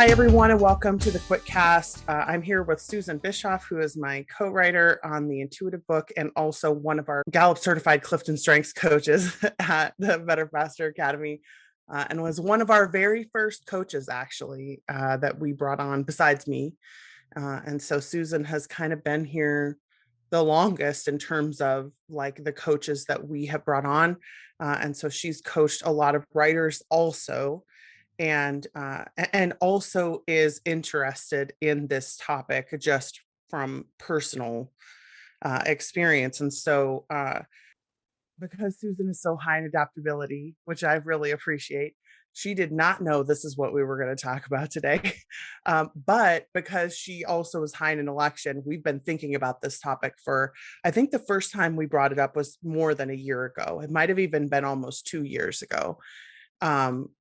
Hi, everyone, and welcome to the QuitCast. I'm here with Susan Bischoff, who is my co-writer on the intuitive book and also one of our Gallup certified Clifton Strengths coaches at the Better Faster Academy, and was one of our very first coaches, actually, that we brought on besides me. And so Susan has kind of been here the longest in terms of like the coaches that we have brought on. And so she's coached a lot of writers also, and also is interested in this topic just from personal experience. And so because Susan is so high in adaptability, which I really appreciate, she did not know this is what we were going to talk about today. But because she also is high in intellection, we've been thinking about this topic for, I think the first time we brought it up was more than a year ago. It might have even been almost 2 years ago.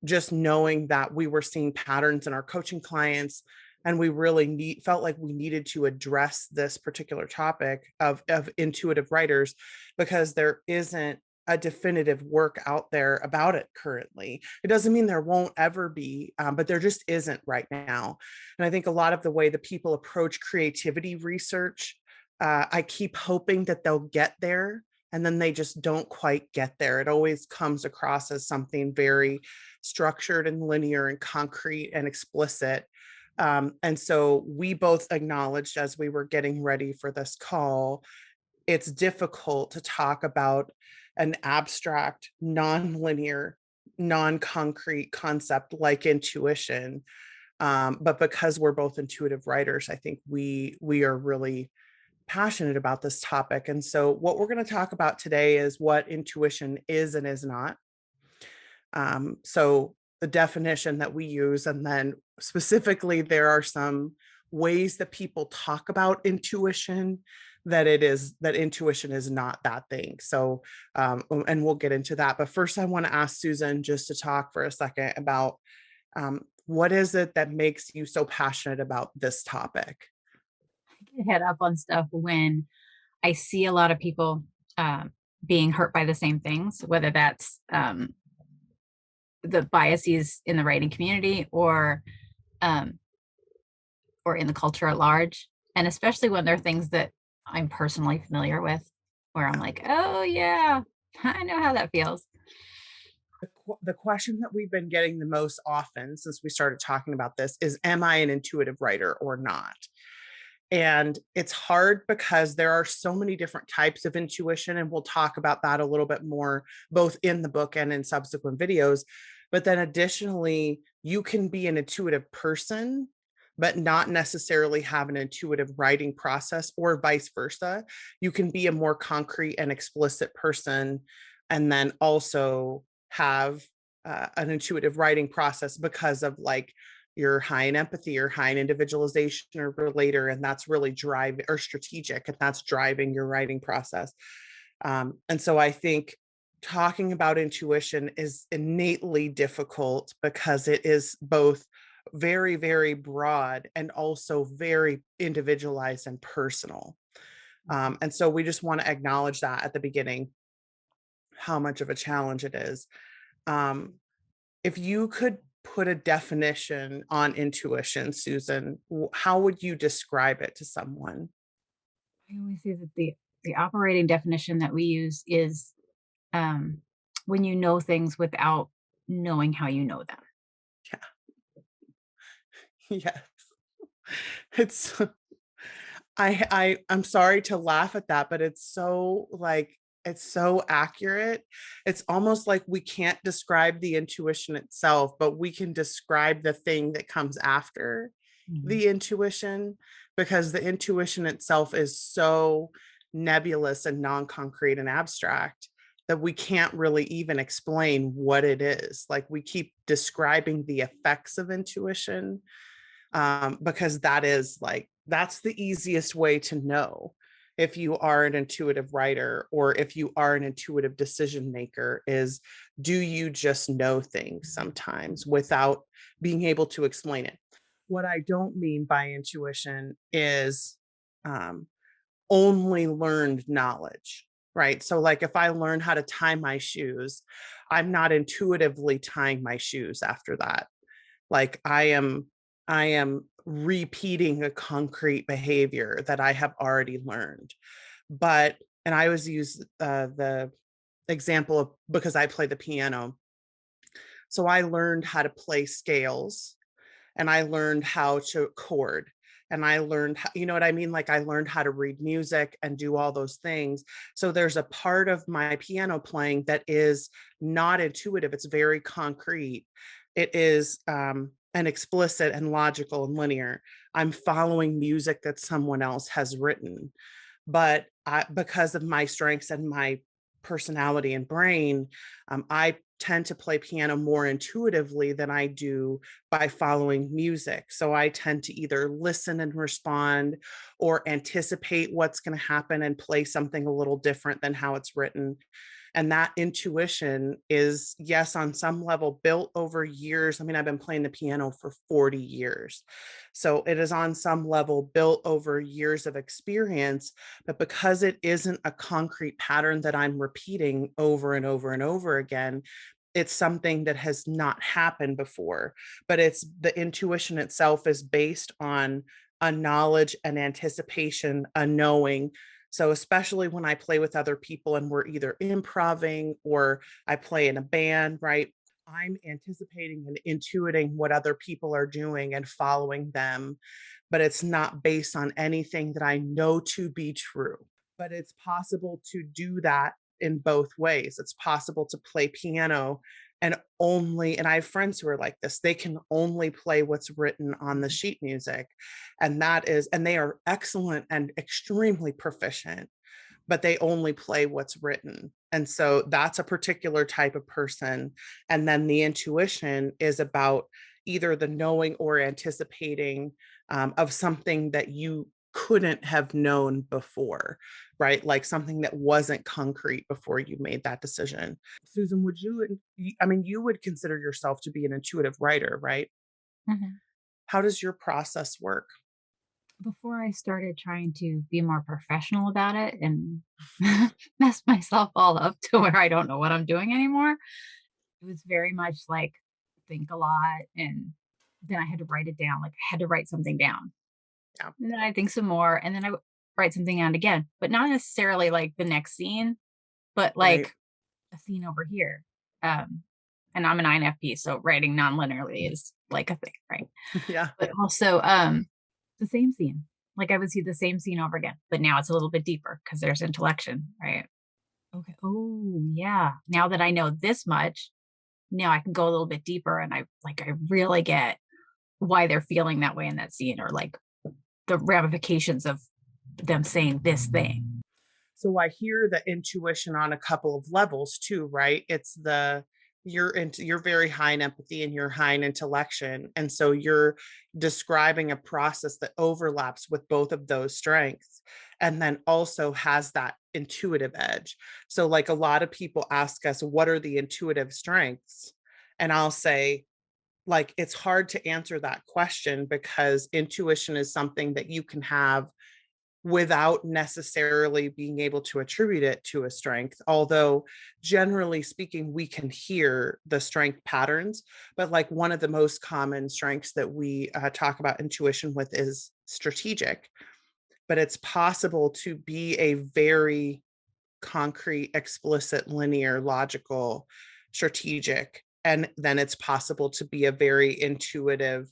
Just knowing that we were seeing patterns in our coaching clients, and we really felt like we needed to address this particular topic of intuitive writers, because there isn't a definitive work out there about it currently. It doesn't mean there won't ever be, but there just isn't right now. And I think a lot of the way that people approach creativity research, I keep hoping that they'll get there, and then they just don't quite get there. It always comes across as something very structured and linear and concrete and explicit. And so we both acknowledged as we were getting ready for this call, it's difficult to talk about an abstract, non-linear, non-concrete concept like intuition. But because we're both intuitive writers, I think we are really passionate about this topic. And so what we're going to talk about today is what intuition is and is not. So the definition that we use, and then specifically there are some ways that people talk about intuition that intuition is not that thing. So and we'll get into that, but first I want to ask Susan just to talk for a second about what is it that makes you so passionate about this topic? Get head up on stuff when I see a lot of people being hurt by the same things, whether that's the biases in the writing community um, or in the culture at large, and especially when there are things that I'm personally familiar with, where I'm like, oh yeah, I know how that feels. The question that we've been getting the most often since we started talking about this is, am I an intuitive writer or not? And it's hard because there are so many different types of intuition, and we'll talk about that a little bit more, both in the book and in subsequent videos. But then additionally, you can be an intuitive person, but not necessarily have an intuitive writing process, or vice versa. You can be a more concrete and explicit person, and then also have an intuitive writing process because of like you're high in empathy or high in individualization or relator, and that's really driving, or strategic, and that's driving your writing process. And so I think talking about intuition is innately difficult because it is both very, very broad and also very individualized and personal. And so we just want to acknowledge that at the beginning, how much of a challenge it is. Um, if you could put a definition on intuition, Susan, how would you describe it to someone? I always say that the operating definition that we use is um, when you know things without knowing how you know them. Yeah. Yes. It's I'm sorry to laugh at that, but it's so like it's so accurate. It's almost like we can't describe the intuition itself, but we can describe the thing that comes after Mhm. the intuition, because the intuition itself is so nebulous and non-concrete and abstract that we can't really even explain what it is. Like we keep describing the effects of intuition, because that's the easiest way to know if you are an intuitive writer or if you are an intuitive decision maker, is do you just know things sometimes without being able to explain it? What I don't mean by intuition is um, only learned knowledge, right? So like if I learn how to tie my shoes, I'm not intuitively tying my shoes after that. Like I am I am repeating a concrete behavior that I have already learned. But, and I always use the example of because I play the piano. So I learned how to play scales and I learned how to chord and I learned how, you know what I mean? Like I learned how to read music and do all those things. So there's a part of my piano playing that is not intuitive. It's very concrete. It is and explicit and logical and linear. I'm following music that someone else has written. But because of my strengths and my personality and brain, I tend to play piano more intuitively than I do by following music. So I tend to either listen and respond or anticipate what's going to happen and play something a little different than how it's written. And that intuition is, yes, on some level built over years. I mean, I've been playing the piano for 40 years. So it is on some level built over years of experience. But because it isn't a concrete pattern that I'm repeating over and over and over again, it's something that has not happened before. But it's the intuition itself is based on a knowledge, an anticipation, a knowing. So, especially when I play with other people and we're either improving or I play in a band, right? I'm anticipating and intuiting what other people are doing and following them, but it's not based on anything that I know to be true. But it's possible to do that in both ways. It's possible to play piano and I have friends who are like this, they can only play what's written on the sheet music. And they are excellent and extremely proficient, but they only play what's written. And so that's a particular type of person. And then the intuition is about either the knowing or anticipating of something that you couldn't have known before, right? Like something that wasn't concrete before you made that decision. Susan, I mean, you would consider yourself to be an intuitive writer, right? Mhm. How does your process work? Before I started trying to be more professional about it and mess myself all up to where I don't know what I'm doing anymore, it was very much like think a lot and then I had to write it down. Like I had to write something down. Yeah, And then I think some more and then I would write something down again, but not necessarily like the next scene, but right. like a scene over here. Um, and I'm an INFP, so writing non-linearly is like a thing, right? Yeah, But also, the same scene. Like I would see the same scene over again, but now it's a little bit deeper because there's intellection, right? Okay. Oh, yeah. Now that I know this much, now I can go a little bit deeper and I really get why they're feeling that way in that scene or like the ramifications of them saying this thing. so I hear the intuition on a couple of levels too, right? It's the you're very high in empathy and you're high in intellection. And so you're describing a process that overlaps with both of those strengths and then also has that intuitive edge. So like a lot of people ask us, what are the intuitive strengths? And I'll say, like, it's hard to answer that question because intuition is something that you can have without necessarily being able to attribute it to a strength. Although, generally speaking, we can hear the strength patterns. But, like, one of the most common strengths that we talk about intuition with is strategic. But it's possible to be a very concrete, explicit, linear, logical, strategic. And then it's possible to be a very intuitive,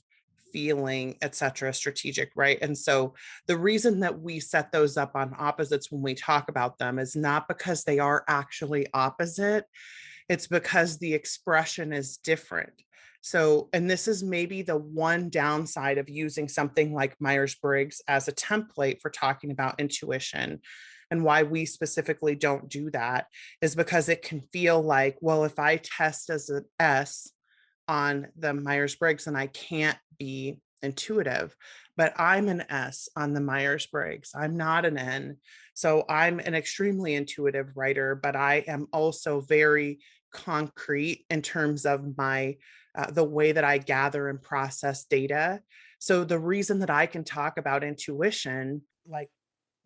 feeling, etc., strategic, right? And so the reason that we set those up on opposites when we talk about them is not because they are actually opposite, it's because the expression is different. So, and this is maybe the one downside of using something like Myers Briggs as a template for talking about intuition. And why we specifically don't do that is because it can feel like, well, if I test as an S on the Myers Briggs and I can't be intuitive, but I'm an S on the Myers Briggs. I'm not an N. So I'm an extremely intuitive writer, but I am also very concrete in terms of my the way that I gather and process data. So the reason that I can talk about intuition like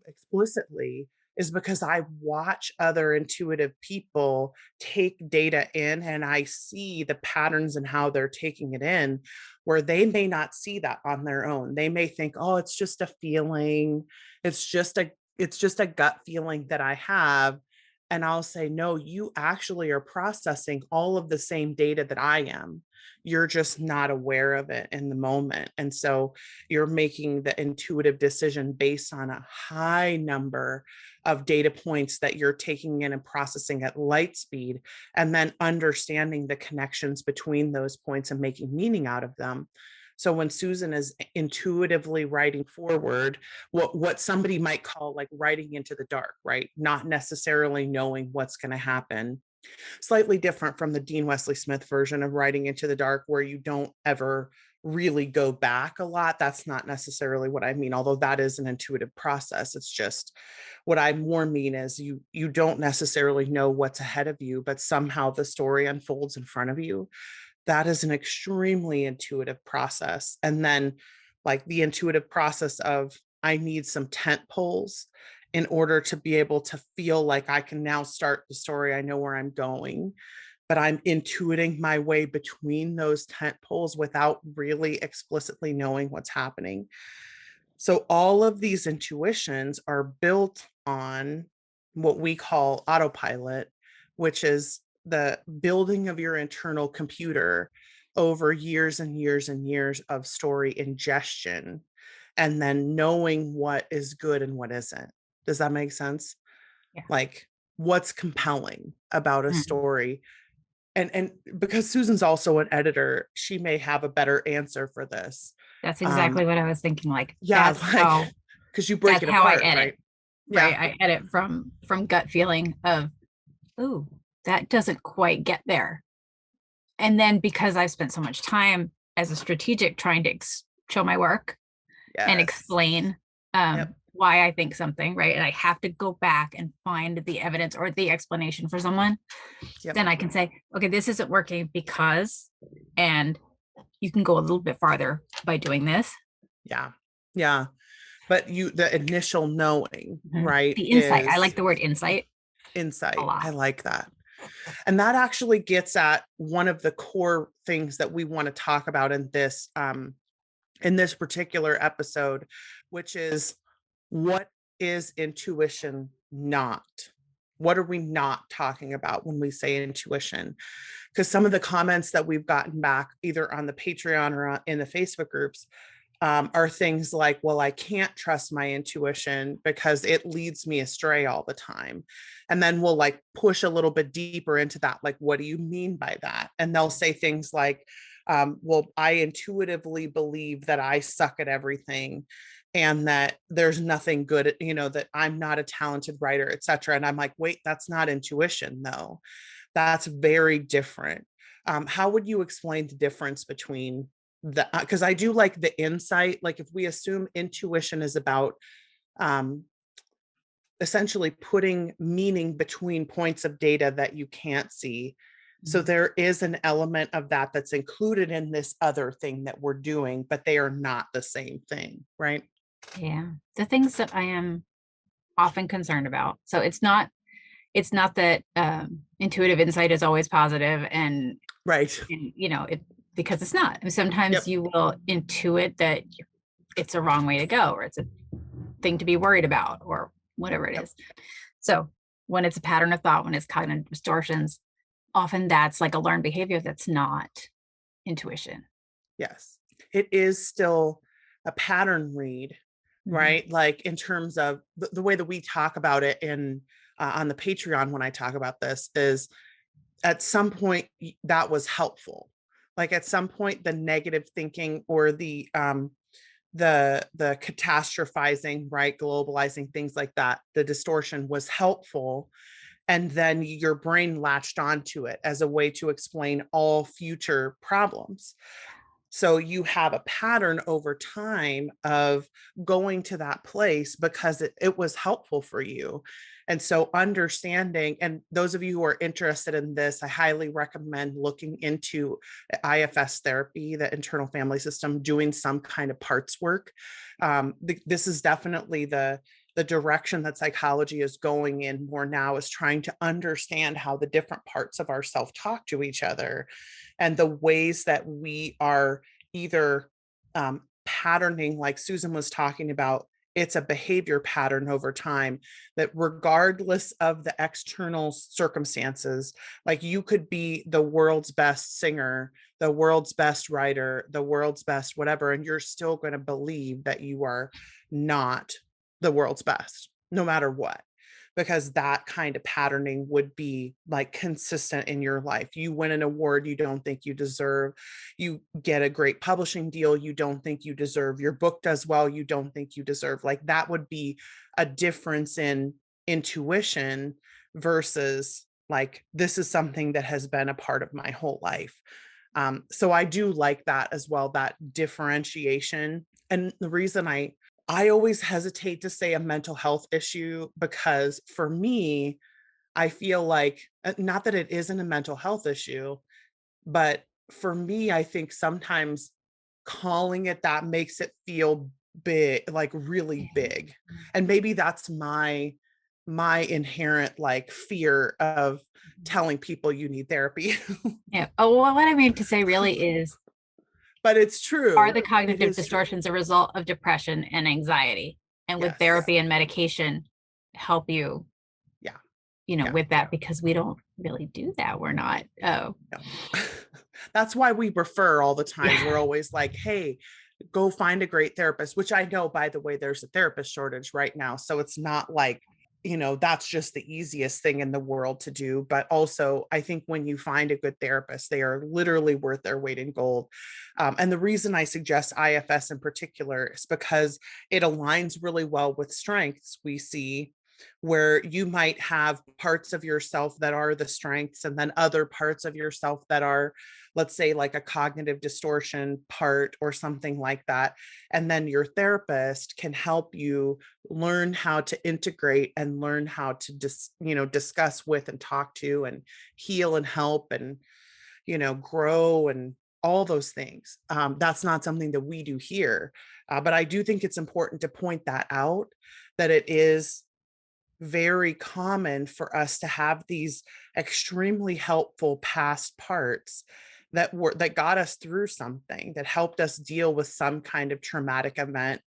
explicitly is because I watch other intuitive people take data in and I see the patterns and how they're taking it in, where they may not see that on their own. They may think, oh, it's just a feeling. It's just a gut feeling that I have. And I'll say, no, you actually are processing all of the same data that I am. You're just not aware of it in the moment. And so you're making the intuitive decision based on a high number of data points that you're taking in and processing at light speed, and then understanding the connections between those points and making meaning out of them. So when Susan is intuitively writing forward, what somebody might call like writing into the dark, right? Not necessarily knowing what's going to happen. Slightly different from the Dean Wesley Smith version of writing into the dark, where you don't ever really go back a lot. That's not necessarily what I mean, although that is an intuitive process. It's just what I more mean is you don't necessarily know what's ahead of you, but somehow the story unfolds in front of you. That is an extremely intuitive process. And then like the intuitive process of I need some tent poles in order to be able to feel like I can now start the story. I know where I'm going, but I'm intuiting my way between those tent poles without really explicitly knowing what's happening. So all of these intuitions are built on what we call autopilot, which is the building of your internal computer over years and years and years of story ingestion, and then knowing what is good and what isn't. Does that make sense? Yeah. Like what's compelling about a Mhm. story. And because Susan's also an editor, she may have a better answer for this. That's Um, exactly what I was thinking. Like yeah, like because you break that's it how I apart, edit, right? right? Yeah. I edit from gut feeling of, ooh, that doesn't quite get there. And then because I've spent so much time as a strategic trying to show my work and Yes. explain Yep. why I think something, right? And I have to go back and find the evidence or the explanation for someone. Yep. Then I can say, okay, this isn't working because, and you can go a little bit farther by doing this. Yeah. Yeah. But the initial knowing, Mhm. right, The insight. I like is the word insight a insight. I lot. like that. And that actually gets at one of the core things that we want to talk about in this particular episode, which is what is intuition not? What are we not talking about when we say intuition? Because some of the comments that we've gotten back, either on the Patreon or in the Facebook groups, are things like, well, I can't trust my intuition because it leads me astray all the time. And then we'll like push a little bit deeper into that. Like, what do you mean by that? And they'll say things like, well, I intuitively believe that I suck at everything and that there's nothing good at, that I'm not a talented writer, et cetera. And I'm like, wait, that's not intuition, though. That's very different. How would you explain the difference between the, because I do like the insight, like if we assume intuition is about um, essentially putting meaning between points of data that you can't see. So there is an element of that that's included in this other thing that we're doing, but they are not the same thing, right? Yeah. The things that I am often concerned about. So it's not that intuitive insight is always positive Right. and it because it's not. And sometimes Yep. you will intuit that it's a wrong way to go or it's a thing to be worried about or whatever it Yep. is. So when it's a pattern of thought, when it's cognitive distortions, often that's like a learned behavior that's not intuition. Yes. It is still a pattern read, Mhm. right? Like in terms of the way that we talk about it in on the Patreon when I talk about this is at some point that was helpful. Like at some point the negative thinking or the catastrophizing, right, globalizing, things like that, the distortion was helpful, and then your brain latched onto it as a way to explain all future problems. So you have a pattern over time of going to that place because it was helpful for you. And so understanding, and those of you who are interested in this, I highly recommend looking into IFS therapy, the internal family system, doing some kind of parts work. This is definitely the direction that psychology is going in more now is trying to understand how the different parts of ourself talk to each other, and the ways that we are either patterning, like Susan was talking about. It's a behavior pattern over time that, regardless of the external circumstances, like you could be the world's best singer, the world's best writer, the world's best whatever, and you're still going to believe that you are not the world's best, no matter what, because that kind of patterning would be like consistent in your life. You win an award you don't think you deserve. You get a great publishing deal you don't think you deserve. Your book does well you don't think you deserve. Like that would be a difference in intuition versus like, this is something that has been a part of my whole life. So I do like that as well, that differentiation. And the reason I always hesitate to say a mental health issue, because for me, I feel like, not that it isn't a mental health issue, but for me, I think sometimes calling it that makes it feel big, like really big. And maybe that's my inherent like fear of telling people you need therapy. Yeah. Oh, well, what I mean to say really is, But it's are true. the It cognitive is true. distortions a result of depression and anxiety? And would Yes. therapy and medication help you, Yeah. Yeah. with that? Because we don't really do that. We're not, oh, No. That's why we refer all the time. yeah. We're always like, hey, go find a great therapist, which I know, by the way, there's a therapist shortage right now. So it's not like, that's just the easiest thing in the world to do. But also, I think when you find a good therapist, they are literally worth their weight in gold. And the reason I suggest IFS in particular is because it aligns really well with strengths we see, where you might have parts of yourself that are the strengths, and then other parts of yourself that are, let's say, like a cognitive distortion part or something like that. And then your therapist can help you learn how to integrate and learn how to discuss with and talk to and heal and help and, grow and all those things. That's not something that we do here. But I do think it's important to point that out, that it is very common for us to have these extremely helpful past parts that got us through something, that helped us deal with some kind of traumatic event,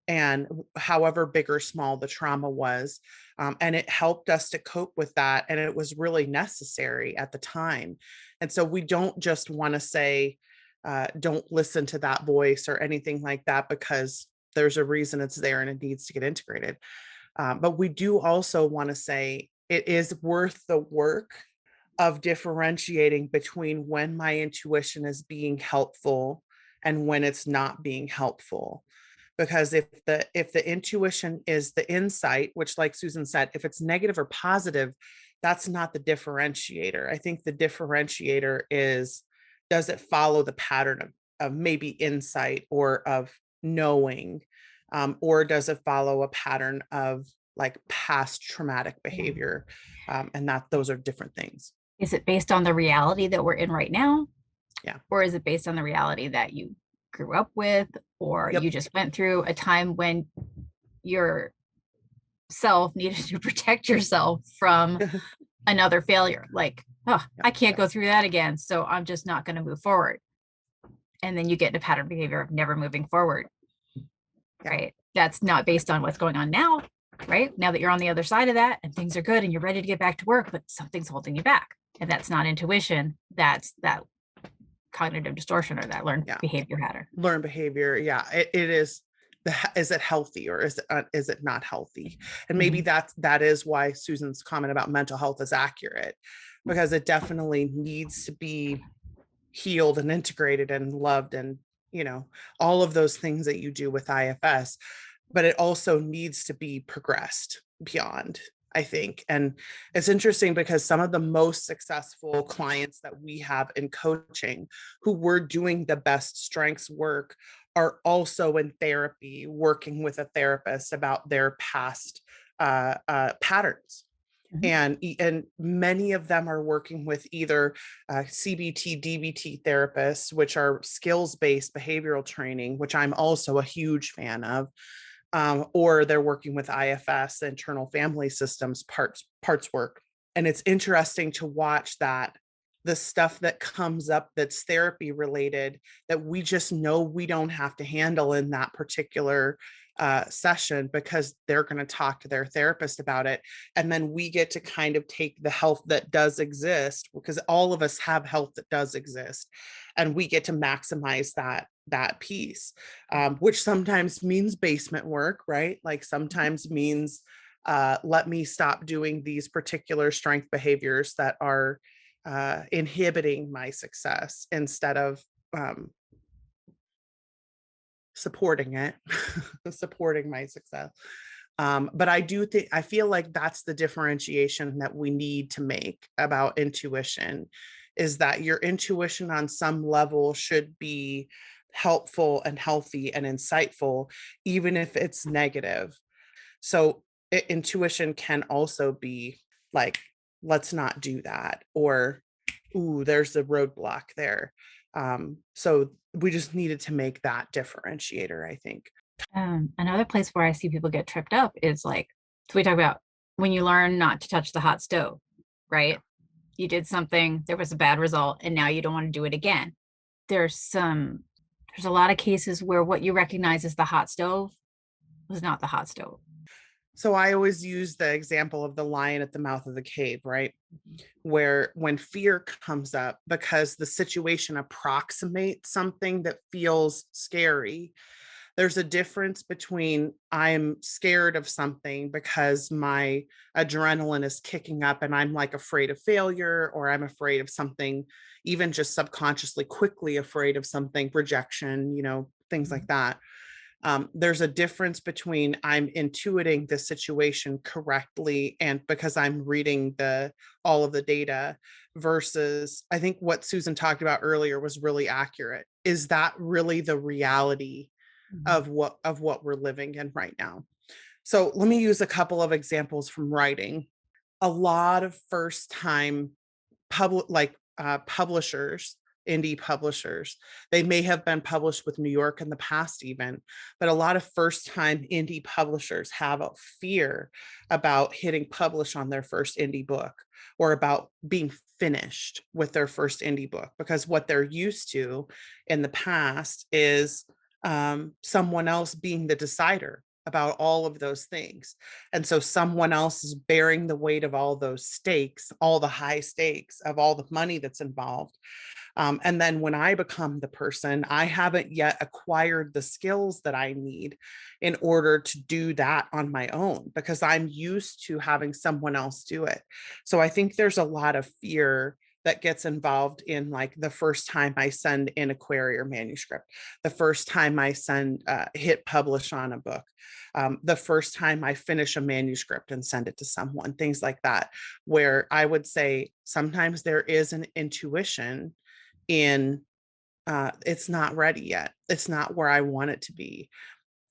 and however big or small the trauma was, and it helped us to cope with that, and it was really necessary at the time. And so we don't just want to say, don't listen to that voice or anything like that, because there's a reason it's there and it needs to get integrated. But we do also want to say it is worth the work of differentiating between when my intuition is being helpful and when it's not being helpful. Because if the intuition is the insight, which, like Susan said, if it's negative or positive, that's not the differentiator. I think the differentiator is, does it follow the pattern of maybe insight or of knowing, or does it follow a pattern of like past traumatic behavior? And that those are different things. Is it based on the reality that we're in right now? Yeah. Or is it based on the reality that you grew up with, or you Yep. just went through a time when your self needed to protect yourself from another failure? Like, oh, I can't go through that again, so I'm just not going to move forward. And then you get into pattern behavior of never moving forward. Yeah. Right? That's not based on what's going on now, right? Now that you're on the other side of that and things are good and you're ready to get back to work, but something's holding you back. And that's not intuition. That's that cognitive distortion or that learned behavior pattern. Learned behavior. Yeah. It is. Is it healthy, or is it not healthy? And maybe that is why Susan's comment about mental health is accurate, because it definitely needs to be healed and integrated and loved, and all of those things that you do with IFS, but it also needs to be progressed beyond, I think. And it's interesting because some of the most successful clients that we have in coaching, who were doing the best strengths work, are also in therapy, working with a therapist about their past patterns. And many of them are working with either CBT, DBT therapists, which are skills-based behavioral training, which I'm also a huge fan of, or they're working with IFS, internal family systems parts work. And it's interesting to watch that the stuff that comes up that's therapy related that we just know we don't have to handle in that particular session because they're going to talk to their therapist about it. And then we get to kind of take the health that does exist, because all of us have health that does exist, and we get to maximize that piece, which sometimes means basement work, right? Like sometimes means let me stop doing these particular strength behaviors that are inhibiting my success instead of supporting it, supporting my success. But I feel like that's the differentiation that we need to make about intuition, is that your intuition on some level should be helpful and healthy and insightful, even if it's negative. So intuition can also be like, let's not do that, or, ooh, there's a roadblock there. So we just needed to make that differentiator, I think. Another place where I see people get tripped up is like, so we talk about when you learn not to touch the hot stove, right? You did something, there was a bad result, and now you don't want to do it again. There's a lot of cases where what you recognize as the hot stove was not the hot stove. So I always use the example of the lion at the mouth of the cave, right? Where when fear comes up because the situation approximates something that feels scary, there's a difference between I'm scared of something because my adrenaline is kicking up and I'm like afraid of failure, or I'm afraid of something, even just subconsciously quickly afraid of something, rejection, things like that. There's a difference between I'm intuiting the situation correctly and because I'm reading all of the data, versus I think what Susan talked about earlier was really accurate. Is that really the reality of what we're living in right now? So let me use a couple of examples from writing. A lot of first time publishers, indie publishers, they may have been published with New York in the past even, but a lot of first time indie publishers have a fear about hitting publish on their first indie book, or about being finished with their first indie book, because what they're used to in the past is someone else being the decider about all of those things. And so someone else is bearing the weight of all those stakes, all the high stakes of all the money that's involved. And then when I become the person, I haven't yet acquired the skills that I need in order to do that on my own, because I'm used to having someone else do it. So I think there's a lot of fear that gets involved in like the first time I send in a query or manuscript, the first time I hit publish on a book, the first time I finish a manuscript and send it to someone, things like that, where I would say sometimes there is an intuition in it's not ready yet. It's not where I want it to be.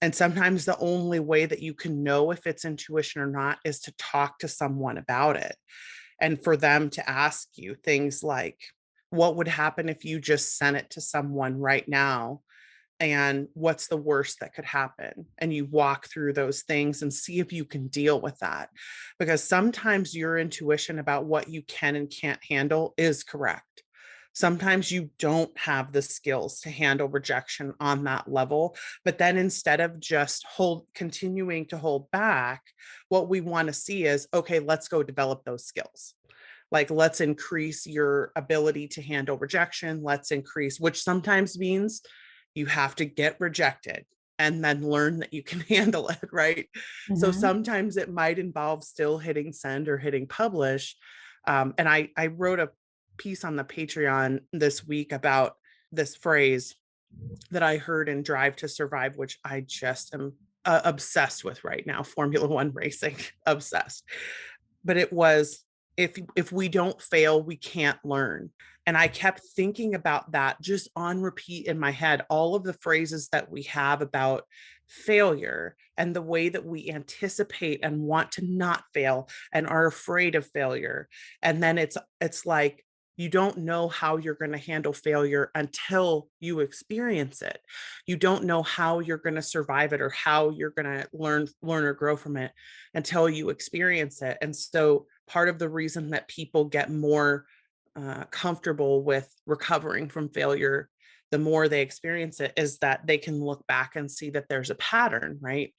And sometimes the only way that you can know if it's intuition or not is to talk to someone about it, and for them to ask you things like, what would happen if you just sent it to someone right now? And what's the worst that could happen? And you walk through those things and see if you can deal with that. Because sometimes your intuition about what you can and can't handle is correct. Sometimes you don't have the skills to handle rejection on that level. But then instead of just continuing to hold back, what we want to see is, okay, let's go develop those skills. Like, let's increase your ability to handle rejection. Let's increase, which sometimes means you have to get rejected and then learn that you can handle it, right? So sometimes it might involve still hitting send or hitting publish. And I wrote a piece on the Patreon this week about this phrase that I heard in Drive to Survive, which I just am obsessed with right now, Formula One racing, obsessed. But it was, if we don't fail, we can't learn. And I kept thinking about that just on repeat in my head, all of the phrases that we have about failure and the way that we anticipate and want to not fail and are afraid of failure. And then it's like, You don't know how you're going to handle failure until you experience it. You don't know how you're going to survive it or how you're going to learn or grow from it until you experience it. And so part of the reason that people get more comfortable with recovering from failure, the more they experience it, is that they can look back and see that there's a pattern, right?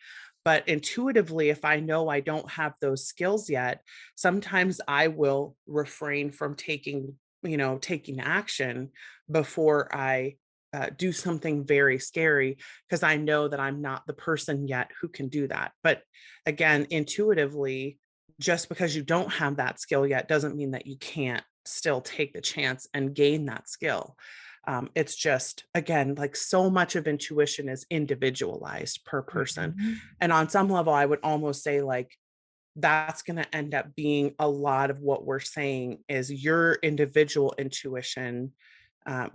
But intuitively, if I know I don't have those skills yet, sometimes I will refrain from taking action before I do something very scary, because I know that I'm not the person yet who can do that. But again, intuitively, just because you don't have that skill yet doesn't mean that you can't still take the chance and gain that skill. It's just, again, like so much of intuition is individualized per person. Mhm. And on some level, I would almost say like that's going to end up being a lot of what we're saying is your individual intuition.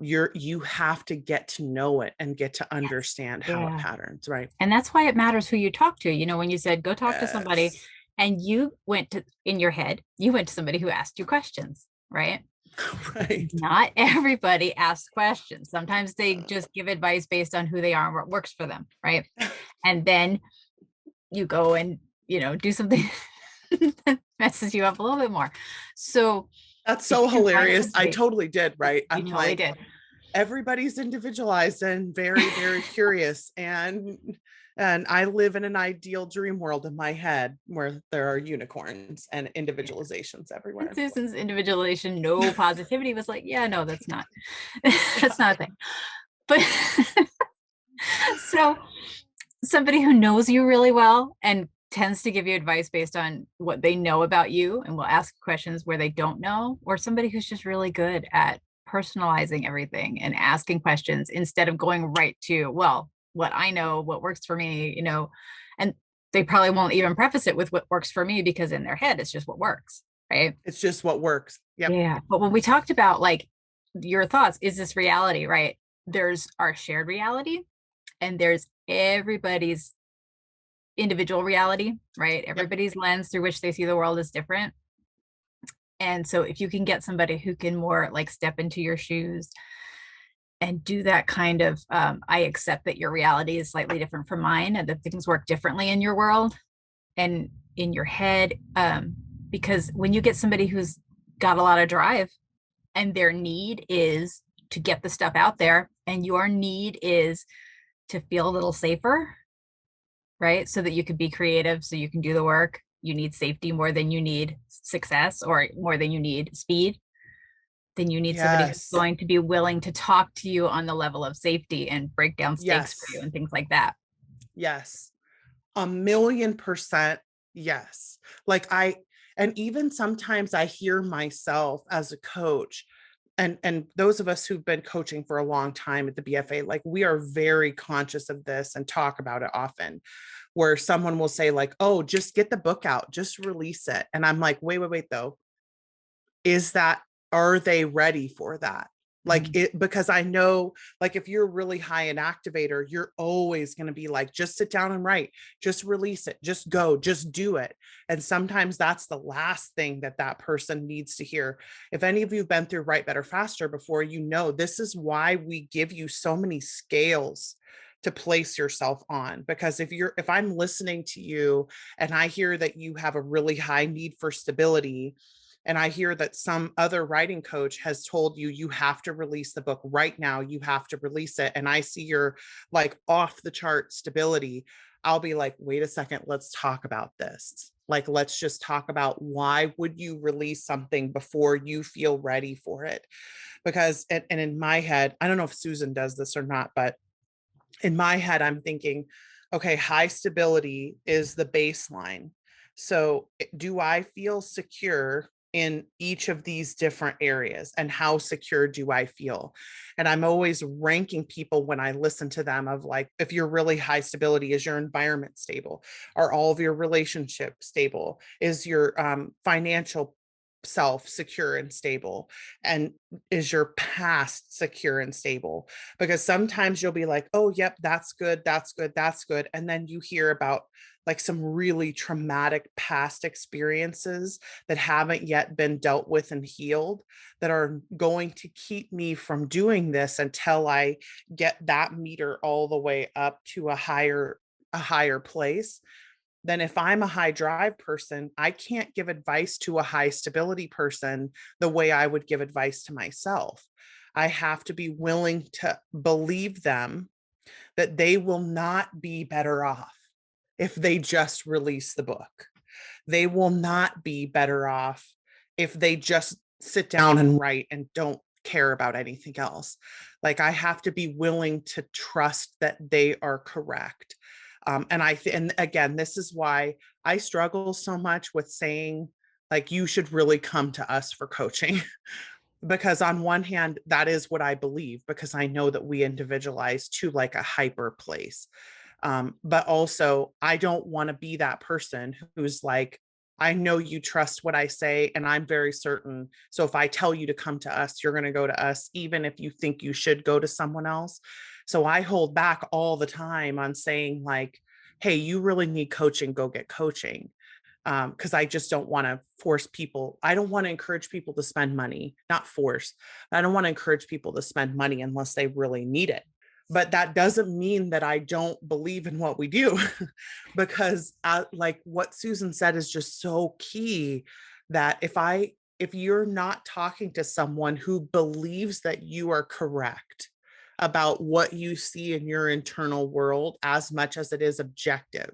You have to get to know it and get to Yes. understand how it Yeah. patterns, right? And that's why it matters who you talk to. When you said go talk to somebody Yes. and you went to, in your head, you went to somebody who asked you questions, right? Right. Not everybody asks questions. Sometimes they just give advice based on who they are and what works for them, right? And then you go and, do something that messes you up a little bit more. So That's if so you can find hilarious. I somebody, totally did, right? you I'm totally like, did. everybody's individualized and very, very curious. And I live in an ideal dream world in my head where there are unicorns and individualizations And everywhere. Susan's individualization, no positivity was like, yeah, no, that's not, that's not a thing. But so somebody who knows you really well and tends to give you advice based on what they know about you and will ask questions where they don't know, or somebody who's just really good at personalizing everything and asking questions instead of going right to, well, what I know, what works for me, and they probably won't even preface it with what works for me because in their head, it's just what works. Right. It's just what works. Yep. Yeah. But when we talked about like your thoughts, is this reality, right? There's our shared reality and there's everybody's individual reality, right? Yep. Everybody's lens through which they see the world is different. And so if you can get somebody who can more like step into your shoes and do that kind of, I accept that your reality is slightly different from mine and that things work differently in your world and in your head. Because when you get somebody who's got a lot of drive and their need is to get the stuff out there and your need is to feel a little safer, right? So that you can be creative, so you can do the work. You need safety more than you need success or more than you need speed. Then you need somebody who's Yes. going to be willing to talk to you on the level of safety and break down stakes for you Yes. and things like that. Yes. 1,000,000% yes. And even sometimes I hear myself as a coach, and those of us who've been coaching for a long time at the BFA, like we are very conscious of this and talk about it often, where someone will say like, oh, just get the book out, just release it. And I'm like, wait though, is that, are they ready for that? Like Mhm. it, because I know, like if you're really high in activator, you're always going to be like, just sit down and write, just release it, just go, just do it. And sometimes that's the last thing that that person needs to hear. If any of you've been through Write Better Faster before, this is why we give you so many scales to place yourself on. Because if I'm listening to you and I hear that you have a really high need for stability, and I hear that some other writing coach has told you, you have to release the book right now, you have to release it, and I see your like off the chart stability, I'll be like, wait a second, let's talk about this. Like, let's just talk about why would you release something before you feel ready for it? Because, and in my head, I don't know if Susan does this or not, but in my head, I'm thinking, okay, high stability is the baseline. So, do I feel secure in each of these different areas? And how secure do I feel? And I'm always ranking people when I listen to them of like, if you're really high stability, is your environment stable? Are all of your relationships stable? Is your financial self secure and stable? And is your past secure and stable? Because sometimes you'll be like, oh, yep, that's good, that's good, that's good. And then you hear about like some really traumatic past experiences that haven't yet been dealt with and healed, that are going to keep me from doing this until I get that meter all the way up to a higher place. Then if I'm a high drive person, I can't give advice to a high stability person the way I would give advice to myself. I have to be willing to believe them that they will not be better off if they just release the book. They will not be better off if they just sit down and write and don't care about anything else. Like, I have to be willing to trust that they are correct. And again, this is why I struggle so much with saying, like, you should really come to us for coaching. Because on one hand, that is what I believe, because I know that we individualize to like a hyper place. But also, I don't want to be that person who's like, I know you trust what I say, and I'm very certain. So if I tell you to come to us, you're going to go to us, even if you think you should go to someone else. So I hold back all the time on saying, like, hey, you really need coaching, go get coaching. Because I just don't want to force people. I don't want to encourage people to spend money, not force. I don't want to encourage people to spend money unless they really need it. But that doesn't mean that I don't believe in what we do, because like what Susan said is just so key, that if you're not talking to someone who believes that you are correct about what you see in your internal world as much as it is objective,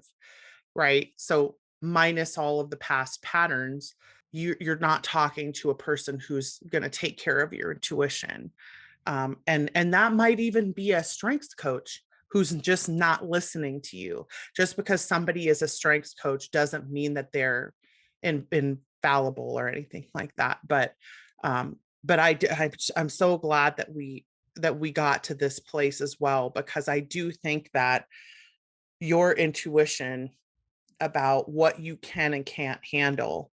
right? So minus all of the past patterns, you're not talking to a person who's going to take care of your intuition. And that might even be a strengths coach who's just not listening to you. Just because somebody is a strengths coach doesn't mean that they're infallible or anything like that. But I'm so glad that we got to this place as well, because I do think that your intuition about what you can and can't handle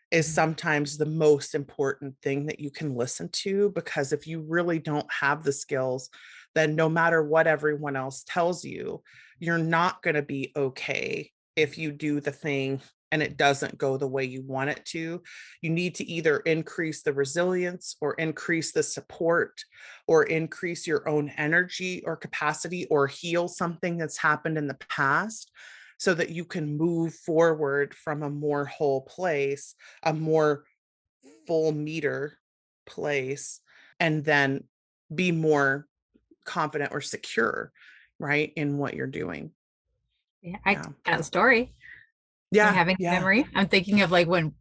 is sometimes the most important thing that you can listen to. Because if you really don't have the skills, then no matter what everyone else tells you, you're not going to be okay if you do the thing and it doesn't go the way you want it to. You need to either increase the resilience or increase the support or increase your own energy or capacity or heal something that's happened in the past, so that you can move forward from a more whole place, a more full meter place, and then be more confident or secure, right, in what you're doing. Yeah, I Yeah. got a story. Yeah. Having Yeah. memory. I'm thinking of like when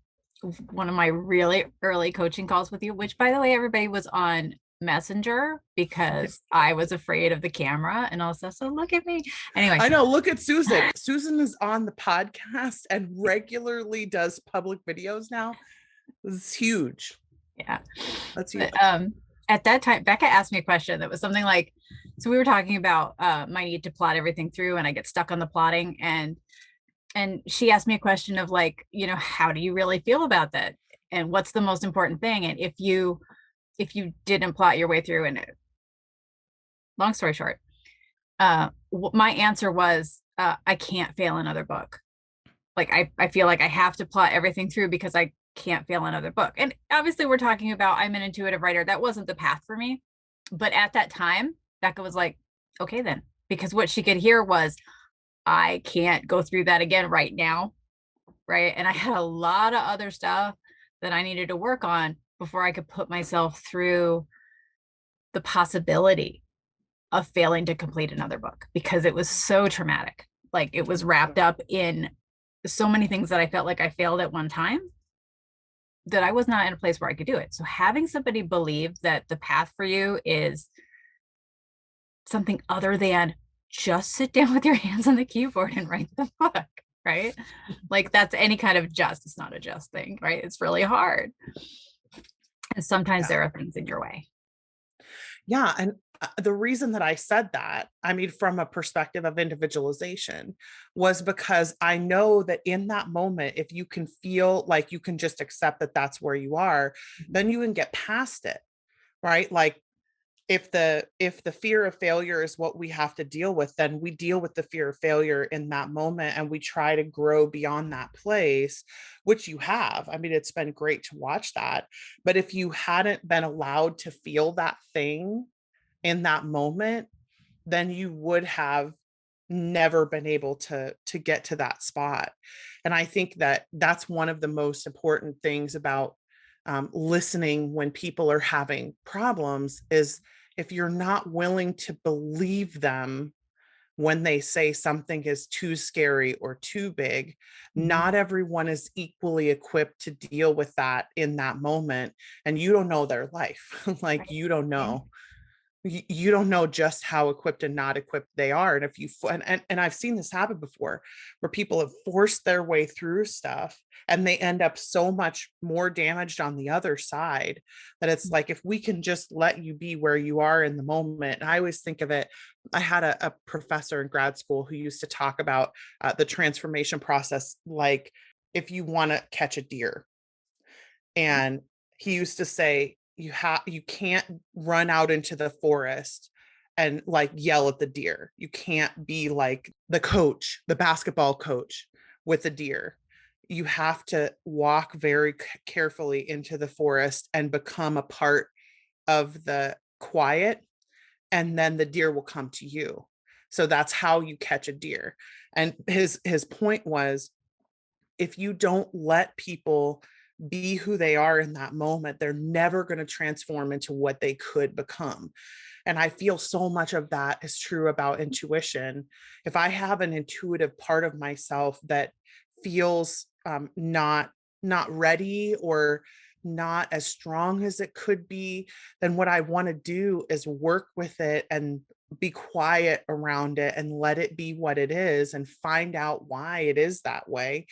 one of my really early coaching calls with you, which by the way, everybody was on Messenger because I was afraid of the camera and all stuff. So look at me. Anyway. I know. Look at Susan. Susan is on the podcast and regularly does public videos now. This is huge. Yeah. That's huge. But, at that time, Becca asked me a question that was something like, so we were talking about my need to plot everything through, and I get stuck on the plotting, and she asked me a question of like, how do you really feel about that, and what's the most important thing? And if you didn't plot your way through, and long story short, my answer was, I can't fail another book. Like I feel like I have to plot everything through because I can't fail another book. And obviously we're talking about, I'm an intuitive writer. That wasn't the path for me. But at that time, Becca was like, okay, then, because what she could hear was, I can't go through that again right now. Right. And I had a lot of other stuff that I needed to work on before I could put myself through the possibility of failing to complete another book, because it was so traumatic. Like it was wrapped up in so many things that I felt like I failed at one time, that I was not in a place where I could do it. So having somebody believe that the path for you is something other than just sit down with your hands on the keyboard and write the book, right? Like that's any kind of it's not a just thing, right? It's really hard. And sometimes there are things in your way. Yeah. And the reason that I said that, I mean, from a perspective of individualization, was because I know that in that moment, if you can feel like you can just accept that that's where you are, then you can get past it, right? Like if the fear of failure is what we have to deal with, then we deal with the fear of failure in that moment and we try to grow beyond that place, which you have. I mean, it's been great to watch that. But if you hadn't been allowed to feel that thing in that moment, then you would have never been able to get to that spot. And I think that that's one of the most important things about listening when people are having problems is if you're not willing to believe them when they say something is too scary or too big, Mhm. not everyone is equally equipped to deal with that in that moment. And you don't know their life. Like Right. you don't Yeah. know, you don't know just how equipped and not equipped they are. And if you and I've seen this happen before where people have forced their way through stuff and they end up so much more damaged on the other side, that it's like, if we can just let you be where you are in the moment. And I always think of it, I had a professor in grad school who used to talk about the transformation process, like if you want to catch a deer, and he used to say you can't run out into the forest and like yell at the deer. You can't be like the coach, the basketball coach with the deer. You have to walk very carefully into the forest and become a part of the quiet, and then the deer will come to you. So that's how you catch a deer. And his point was, if you don't let people be who they are in that moment, they're never going to transform into what they could become. And I feel so much of that is true about intuition. If I have an intuitive part of myself that feels not ready or not as strong as it could be, then what I want to do is work with it and be quiet around it and let it be what it is and find out why it is that way.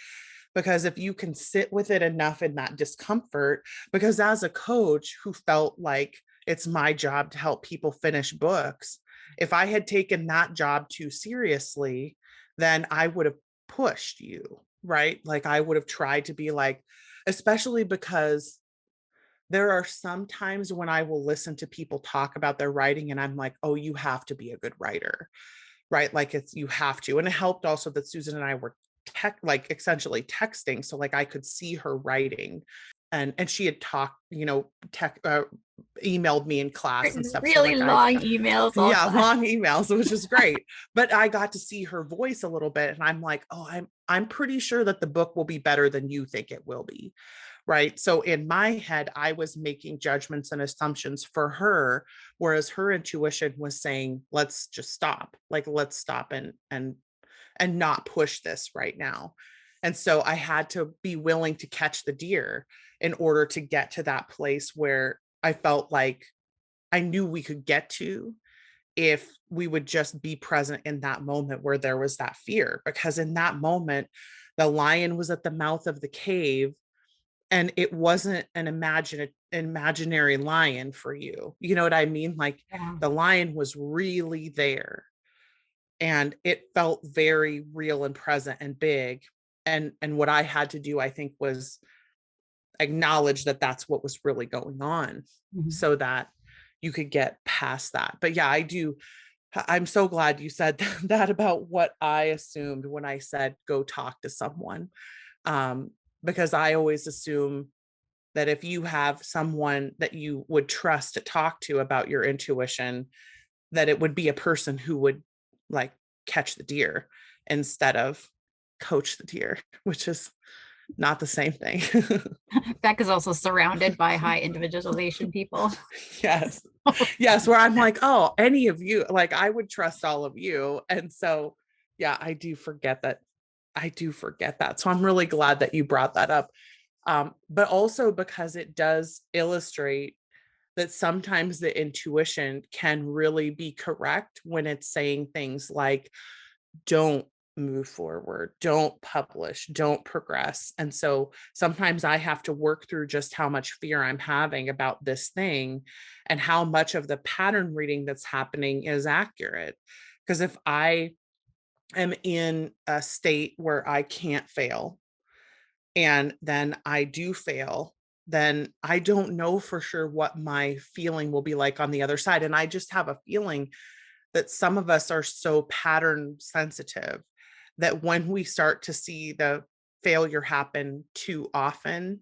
Because if you can sit with it enough in that discomfort, because as a coach who felt like it's my job to help people finish books, if I had taken that job too seriously, then I would have pushed you, right? Like I would have tried to be like, especially because there are some times when I will listen to people talk about their writing and I'm like, oh, you have to be a good writer, right? Like it's, you have to. And it helped also that Susan and I were like essentially texting. So like I could see her writing, and she had talked, emailed me in class and Written stuff. So really like I, long emails all the yeah, time. long emails, which is great. But I got to see her voice a little bit and I'm like, oh, I'm pretty sure that the book will be better than you think it will be. Right. So in my head, I was making judgments and assumptions for her, whereas her intuition was saying, let's just stop. Like, let's stop and not push this right now. And so I had to be willing to catch the deer in order to get to that place where I felt like I knew we could get to if we would just be present in that moment where there was that fear. Because in that moment, the lion was at the mouth of the cave and it wasn't an imaginary lion for you. You know what I mean? Like Yeah. the lion was really there and it felt very real and present and big. And what I had to do, I think, was acknowledge that that's what was really going on Mhm. so that you could get past that. But yeah, I do. I'm so glad you said that about what I assumed when I said go talk to someone. Um, because I always assume that if you have someone that you would trust to talk to about your intuition, that it would be a person who would like catch the deer instead of coach the deer, which is not the same thing. Becca's also surrounded by high individualization people. Yes. Yes. Where I'm like, oh, any of you, like I would trust all of you. And so, yeah, I do forget that. I do forget that. So I'm really glad that you brought that up. But also because it does illustrate that sometimes the intuition can really be correct when it's saying things like, don't move forward, don't publish, don't progress. And so sometimes I have to work through just how much fear I'm having about this thing and how much of the pattern reading that's happening is accurate. Because if I am in a state where I can't fail and then I do fail, then I don't know for sure what my feeling will be like on the other side. And I just have a feeling that some of us are so pattern sensitive that when we start to see the failure happen too often,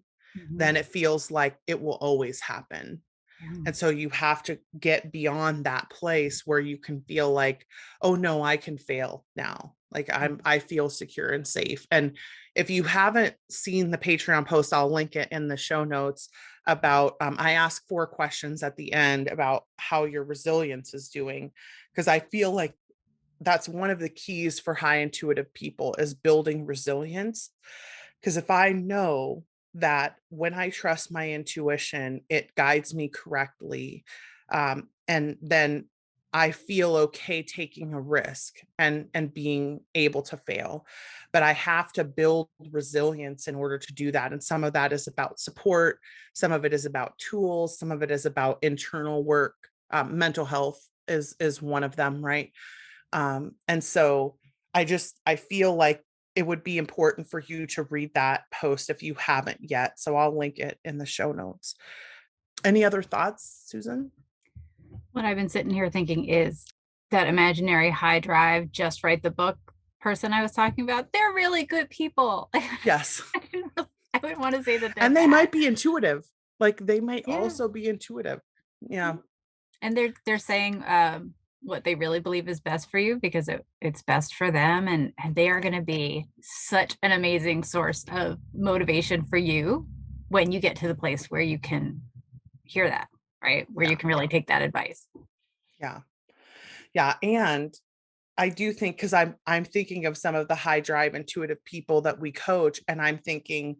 then Mhm. it feels like it will always happen. Yeah. And so you have to get beyond that place where you can feel like, oh no, I can fail now. Like I feel secure and safe. And if you haven't seen the Patreon post, I'll link it in the show notes about I ask 4 questions at the end about how your resilience is doing. Because I feel like that's one of the keys for high intuitive people is building resilience. Because if I know that when I trust my intuition, it guides me correctly, and then I feel okay taking a risk and being able to fail. But I have to build resilience in order to do that. And some of that is about support, some of it is about tools, some of it is about internal work. Mental health is one of them, right? And so I feel like it would be important for you to read that post if you haven't yet. So I'll link it in the show notes. Any other thoughts, Susan? What I've been sitting here thinking is that imaginary high drive, just write the book person I was talking about, they're really good people. Yes. I would want to say that they're And they bad. might be intuitive. Like they might Yeah. also be intuitive. Yeah. And they're saying what they really believe is best for you because it's best for them, and they are going to be such an amazing source of motivation for you when you get to the place where you can hear that, right? Where you Yeah. can really take that advice. Yeah. Yeah. And I do think because I'm thinking of some of the high drive intuitive people that we coach, and I'm thinking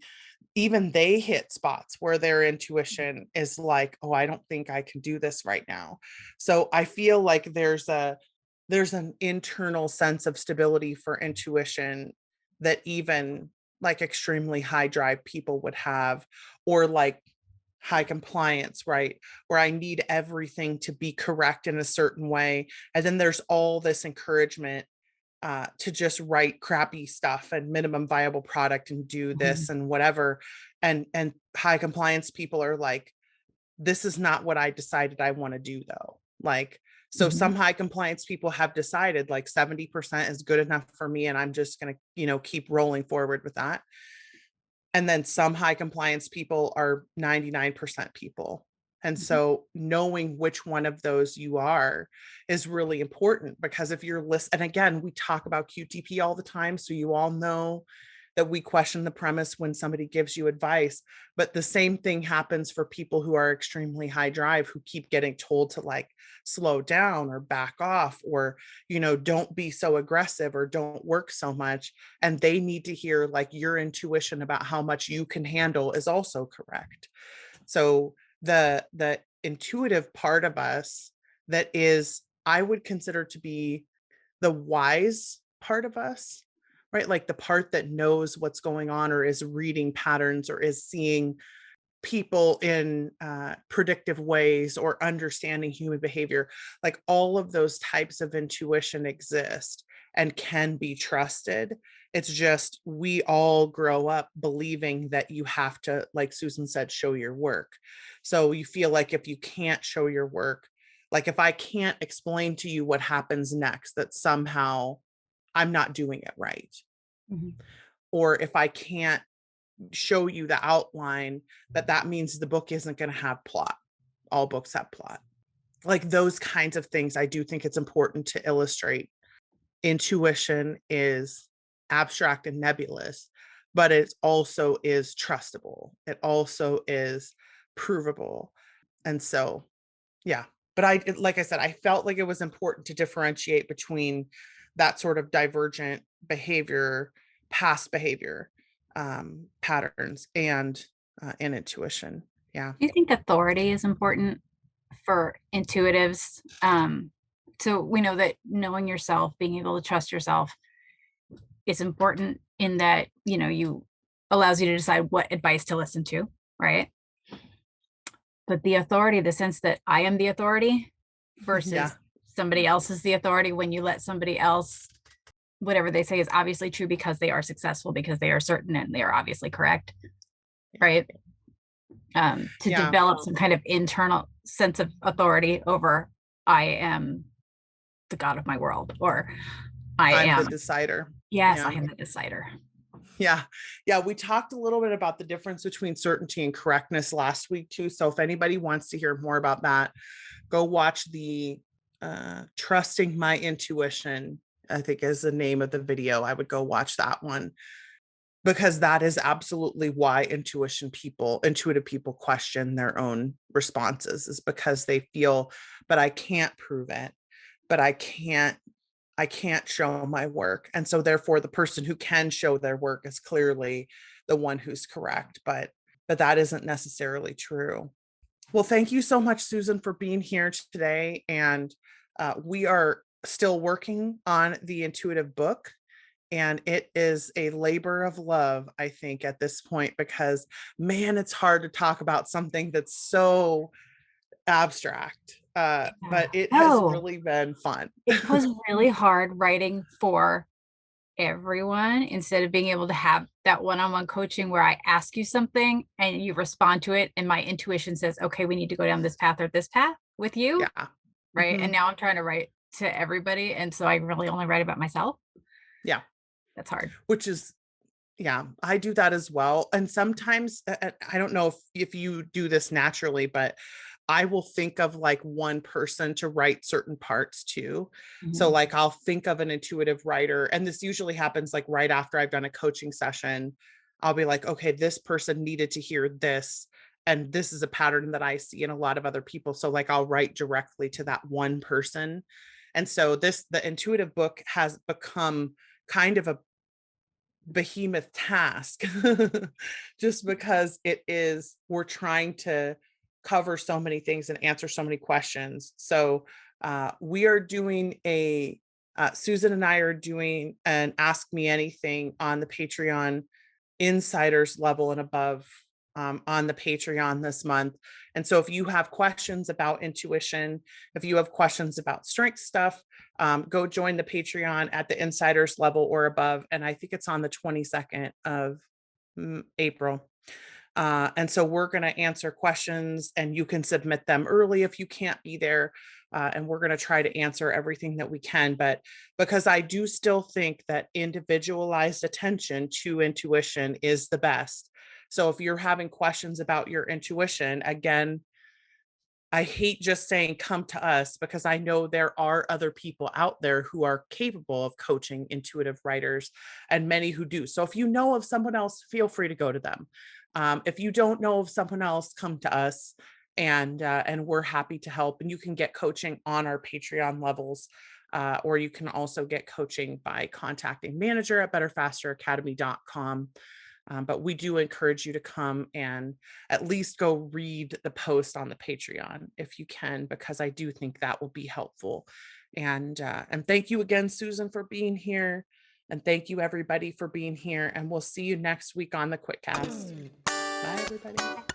even they hit spots where their intuition is like, oh, I don't think I can do this right now. So I feel like there's an internal sense of stability for intuition that even like extremely high drive people would have, or like high compliance, right? Where I need everything to be correct in a certain way. And then there's all this encouragement to just write crappy stuff and minimum viable product and do Mhm. this and whatever. And high compliance people are like, this is not what I decided I want to do though. Like, so Mhm. some high compliance people have decided like 70% is good enough for me. And I'm just going to, keep rolling forward with that. And then some high compliance people are 99% people. And Mhm. so knowing which one of those you are is really important, because if you're and again, we talk about QTP all the time. So you all know that we question the premise when somebody gives you advice, but the same thing happens for people who are extremely high drive, who keep getting told to like slow down or back off, or, don't be so aggressive or don't work so much. And they need to hear like your intuition about how much you can handle is also correct. So the intuitive part of us that is, I would consider to be the wise part of us, right? Like the part that knows what's going on or is reading patterns or is seeing people in predictive ways or understanding human behavior. Like all of those types of intuition exist and can be trusted. It's just we all grow up believing that you have to, like Susan said, show your work. So you feel like if you can't show your work, like if I can't explain to you what happens next, that somehow I'm not doing it right. Mhm. Or if I can't show you the outline, that means the book isn't going to have plot. All books have plot. Like those kinds of things, I do think it's important to illustrate. Intuition is abstract and nebulous, but it also is trustable. It also is provable. And so, yeah. But like I said, I felt like it was important to differentiate between that sort of divergent behavior, past behavior patterns, and intuition. Yeah. Do you think authority is important for intuitives? So we know that knowing yourself, being able to trust yourself is important in that, you allows you to decide what advice to listen to, right? But the authority, the sense that I am the authority Yeah. versus somebody else is the authority, when you let somebody else, whatever they say is obviously true because they are successful, because they are certain and they are obviously correct, right? to develop some kind of internal sense of authority over, I am the God of my world, or I'm am the decider. Yes, I am the decider. Yeah. We talked a little bit about the difference between certainty and correctness last week too. So if anybody wants to hear more about that, go watch the Trusting My Intuition, I think is the name of the video. I would go watch that one, because that is absolutely why intuitive people question their own responses, is because they feel, but I can't prove it, but I can't show my work. And so therefore the person who can show their work is clearly the one who's correct, but that isn't necessarily true. Well, thank you so much, Susan, for being here today. And we are still working on the intuitive book, and it is a labor of love, I think, at this point, because man, it's hard to talk about something that's so abstract. But it has really been fun. It was really hard writing for everyone instead of being able to have that one-on-one coaching where I ask you something and you respond to it, and my intuition says, okay, we need to go down this path or this path with you. Yeah. Right. And now I'm trying to write to everybody. And so I really only write about myself. Yeah. That's hard. Which is, I do that as well. And sometimes I don't know if you do this naturally, but I will think of like one person to write certain parts to. So like I'll think of an intuitive writer, and this usually happens like right after I've done a coaching session. I'll be like, okay, this person needed to hear this, and this is a pattern that I see in a lot of other people. So like I'll write directly to that one person. And so the intuitive book has become kind of a behemoth task just because we're trying to cover so many things and answer so many questions. So we are doing Susan and I are doing an Ask Me Anything on the Patreon insiders level and above, on the Patreon this month. And so if you have questions about intuition, if you have questions about strength stuff, go join the Patreon at the insiders level or above. And I think it's on the 22nd of April. And so we're going to answer questions, and you can submit them early if you can't be there. And we're going to try to answer everything that we can. But because I do still think that individualized attention to intuition is the best. So if you're having questions about your intuition, again, I hate just saying come to us, because I know there are other people out there who are capable of coaching intuitive writers, and many who do. So if you know of someone else, feel free to go to them. If you don't know of someone else, come to us, and we're happy to help. And you can get coaching on our Patreon levels, or you can also get coaching by contacting manager at betterfasteracademy.com. But we do encourage you to come and at least go read the post on the Patreon if you can, because I do think that will be helpful. And thank you again, Susan, for being here. And thank you, everybody, for being here. And we'll see you next week on the QuitCast. Bye, everybody.